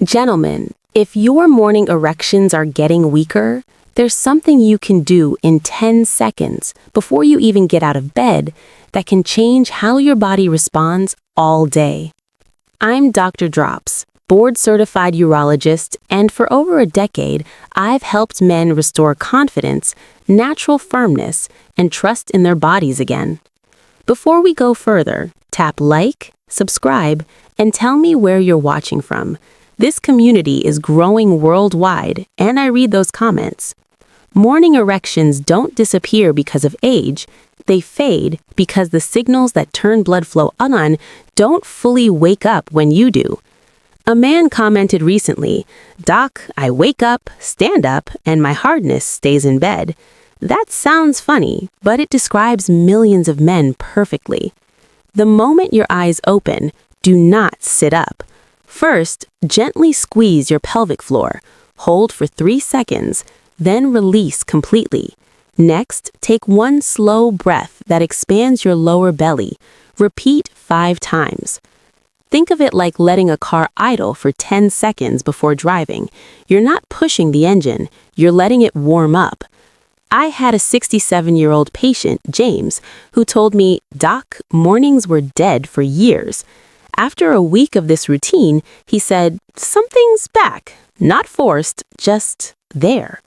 Gentlemen, if your morning erections are getting weaker, there's something you can do in 10 seconds before you even get out of bed that can change how your body responds all day. I'm Dr. Drops, board-certified urologist, and for over a decade, I've helped men restore confidence, natural firmness, and trust in their bodies again. Before we go further, tap like, subscribe, and tell me where you're watching from. This community is growing worldwide, and I read those comments. Morning erections don't disappear because of age. They fade because the signals that turn blood flow on don't fully wake up when you do. A man commented recently, "Doc, I wake up, stand up, and my hardness stays in bed." That sounds funny, but it describes millions of men perfectly. The moment your eyes open, do not sit up. First, gently squeeze your pelvic floor. Hold for 3 seconds, then release completely. Next, take one slow breath that expands your lower belly. Repeat 5 times. Think of it like letting a car idle for 10 seconds before driving. You're not pushing the engine, you're letting it warm up. I had a 67-year-old patient, James, who told me, "Doc, mornings were dead for years." After a week of this routine, he said, "Something's back. Not forced, just there."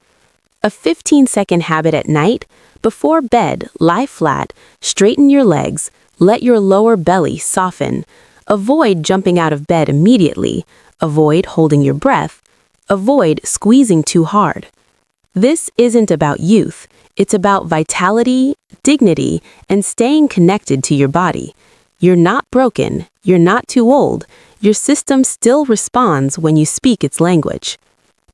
A 15-second habit at night. Before bed, lie flat, straighten your legs, let your lower belly soften. Avoid jumping out of bed immediately. Avoid holding your breath. Avoid squeezing too hard. This isn't about youth. It's about vitality, dignity, and staying connected to your body. You're not broken. You're not too old. Your system still responds when you speak its language.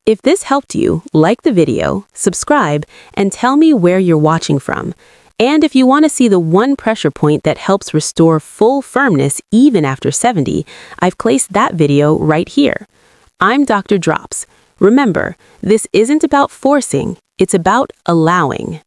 If this helped you, like the video, subscribe, and tell me where you're watching from. And if you want to see the one pressure point that helps restore full firmness even after 70, I've placed that video right here. I'm Dr. Drops. Remember, this isn't about forcing, it's about allowing.